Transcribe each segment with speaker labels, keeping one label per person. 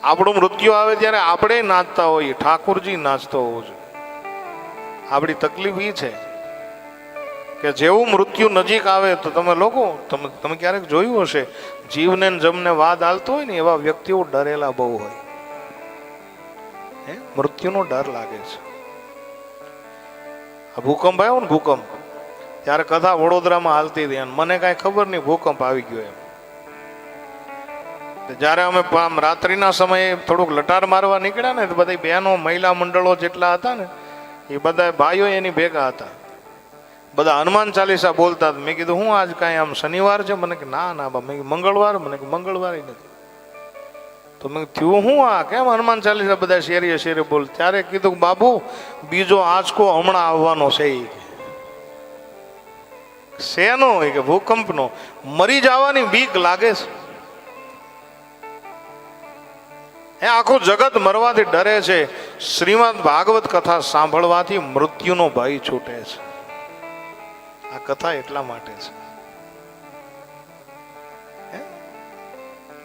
Speaker 1: આપણું મૃત્યુ આવે ત્યારે આપણે નાચતા હોઈએ, ઠાકોરજી નાચતો હોવો જોઈએ. આપણી તકલીફ એ છે કે જેવું મૃત્યુ નજીક આવે તો તમે લોકો તમે ક્યારેક જોયું હશે, જીવને જમને વાદ હાલતો હોય ને એવા વ્યક્તિઓ ડરેલા બહુ હોય. મૃત્યુનો ડર લાગે છે. આ ભૂકંપ આવ્યો ને, ભૂકંપ ત્યારે કથા વડોદરામાં હાલતી હતી અને મને કાંઈ ખબર નહીં ભૂકંપ આવી ગયો એમ. જયારે અમે રાત્રિના સમયે થોડુંક લટાર મારવા નીકળ્યા ને તો બધા બહેનો મહિલા મંડળો જેટલા હતા ને એ બધા ભાઈઓ એની ભેગા હતા. બધા હનુમાન ચાલીસા બોલતા. મેં કીધું હું આજ કાંઈ આમ શનિવાર છે? મને કે ના ના બા. મેં મંગળવાર? મને કે મંગળવાર નથી. તો મેં થયું હું આ કેમ હનુમાન ચાલીસા બધા શેરીએ શેરે બોલ? ત્યારે કીધું બાબુ બીજો આંચકો હમણાં આવવાનો છે. શેનો? કે ભૂકંપનો. મરી જવાની બીક લાગે છે. એ આખું જગત મરવાથી ડરે છે. શ્રીમદ ભાગવત કથા સાંભળવાથી મૃત્યુનો ભય છૂટે છે. આ કથા એટલા માટે છે.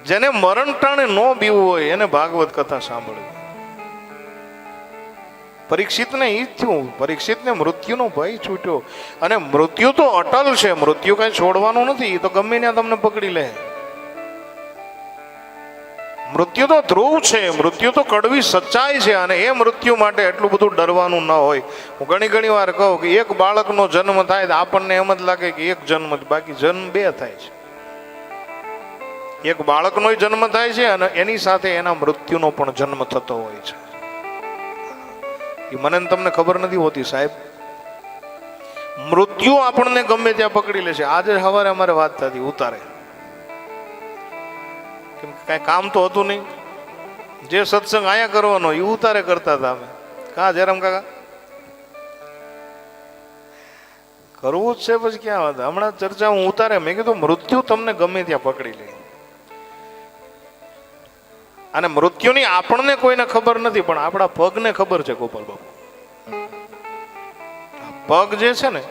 Speaker 1: જેને મરણ ટાણે ન બીવું હોય એને ભાગવત કથા સાંભળવી. પરીક્ષિતને ઈ થયું. પરીક્ષિતને મૃત્યુનો ભય છૂટ્યો. અને મૃત્યુ તો અટલ છે. મૃત્યુ કઈ છોડવાનું નથી. એ તો ગમે ત્યાં તમને પકડી લે. મૃત્યુ તો ધ્રુવ છે. મૃત્યુ તો કડવી સચ્ચાઈ છે. અને એ મૃત્યુ માટે એટલું બધું ડરવાનું ન હોય. હું ઘણી વાર કહું કે એક બાળકનો જન્મ થાય તો આપણને એમ જ લાગે કે એક જન્મ જ, બાકી જન્મ બે થાય છે. એક બાળકનો જન્મ થાય છે અને એની સાથે એના મૃત્યુનો પણ જન્મ થતો હોય છે. એ મને તમને ખબર નથી હોતી સાહેબ. મૃત્યુ આપણને ગમે ત્યાં પકડી લે છે. આજે સવારે અમારે વાત થતી ઉતારે, કઈ કામ તો હતું નહીં. જે સત્સંગ આયા કરવાનો એ ઉતારે કરતા હતા અમે. કા જયરામ કાકા કરવું જ છે પછી ક્યાં વાત. હમણાં ચર્ચા હું ઉતારે. મેં કીધું મૃત્યુ તમને ગમે ત્યાં પકડી લે. અને મૃત્યુની આપણને કોઈને ખબર નથી, પણ આપણા પગને ખબર છે. ગોપાલ બાપુ, પગ જે છે ને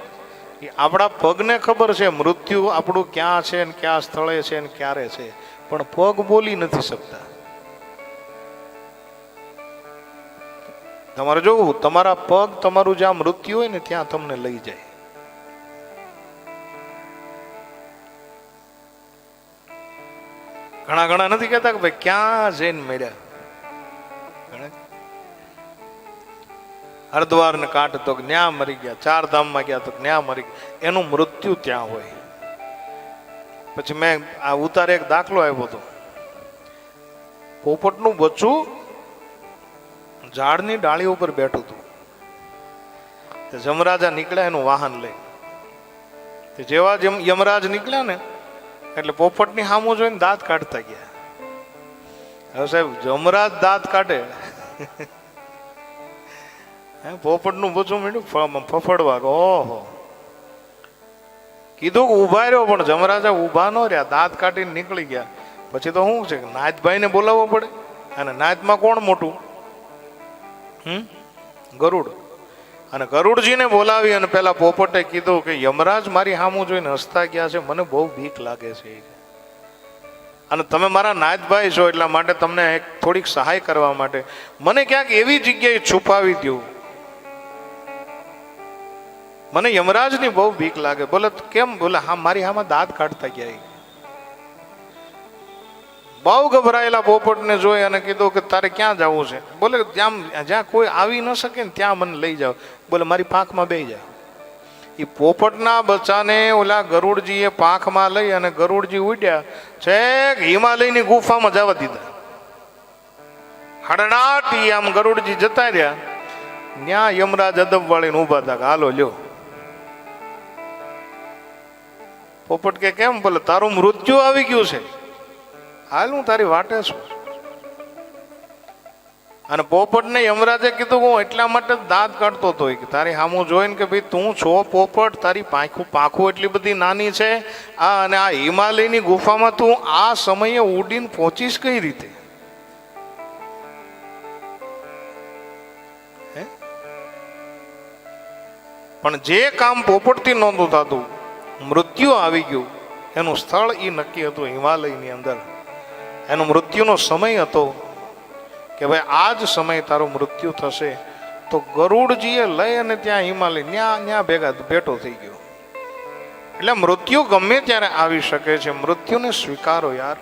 Speaker 1: એ આપણા પગને ખબર છે મૃત્યુ આપણું ક્યાં છે ને ક્યાં સ્થળે છે ને ક્યારે છે. પણ પગ બોલી નથી શકતા. તમારે જોવું, તમારા પગ તમારું જ્યાં મૃત્યુ હોય ને ત્યાં તમને લઈ જાય. ઘણા નથી કહેતા કે ભાઈ ક્યાં જઈને મળ્યા. હરદ્વાર ને કાંઠ તો ન્યા મરી ગયા, 4 ધામમાં ગયા તો ન્યા મરી ગયા. એનું મૃત્યુ ત્યાં હોય. પછી મેં આ ઉતારે એક દાખલો આવ્યો હતો. પોપટનું બચ્ચું ઝાડની ડાળી ઉપર બેઠું હતું. જમરાજા નીકળ્યા એનું વાહન લઈ. જેવા યમરાજ નીકળ્યા ને એટલે પોપટની સામું જોઈને દાંત કાઢતા ગયા. હવે સાહેબ જમરાજ દાંત કાઢે, પોપટનું બચ્ચું મીઠું ફફડવા. ઓહો, કીધું કે ઉભા રહ્યો, પણ જમરાજા ઉભા ન રહ્યા, દાંત કાઢીને નીકળી ગયા. પછી તો શું છે કે નાથભાઈને બોલાવવો પડે. અને નાથમાં કોણ મોટું? ગરુડ. અને ગરુડજીને બોલાવી અને પેલા પોપટે કીધું કે યમરાજ મારી સામું જોઈને હસતા ગયા છે, મને બહુ બીક લાગે છે. અને તમે મારા નાથભાઈ છો એટલા માટે તમને એક થોડીક સહાય કરવા માટે મને ક્યાંક એવી જગ્યાએ છુપાવી દો. મને યમરાજની બહુ બીક લાગે. બોલે કેમ? બોલે હા મારી હામાં દાંત કાઢતા ગયા. બહુ ગભરાયેલા પોપટને જોઈ અને કીધું કે તારે ક્યાં જવું છે? બોલે જ્યાં કોઈ આવી ન શકે ને ત્યાં મને લઈ જાઓ. બોલે મારી પાંખમાં બેસી જાય. એ પોપટના બચ્ચાને ઓલા ગરુડજીએ પાંખમાં લઈ અને ગરુડજી ઉડ્યા છેક હિમાલયની ગુફામાં જવા દીધા. હડડાટ આમ ગરુડજી જતા રહ્યા. ત્યાં યમરાજ અદબ વાળીને ઉભા હતા કે હાલો લ્યો. પોપટ કે કેમ? બોલે તારું મૃત્યુ આવી ગયું છે, હાલ હું તારી વાટે છું. અને પોપટને યમરાજે કીધું હું એટલા માટે દાંત કાઢતો હતો કે તારી સામું જોઈને કે ભાઈ તું છો પોપટ, તારી પાંખું એટલી બધી નાની છે આ, અને આ હિમાલયની ગુફામાં તું આ સમયે ઉડીને પહોંચીશ કઈ રીતે? પણ જે કામ પોપટથી નહોતું થતું, મૃત્યુ આવી ગયું. એનું સ્થળ એ નક્કી હતું હિમાલયની અંદર. એનો મૃત્યુનો સમય હતો. કે ભાઈ આ જ સમય તારું મૃત્યુ થશે, તો ગરુડજીએ લઈ અને ત્યાં હિમાલય ન્યા ભેગા ભેટો થઈ ગયો. એટલે મૃત્યુ ગમે ત્યારે આવી શકે છે, મૃત્યુને સ્વીકારો યાર.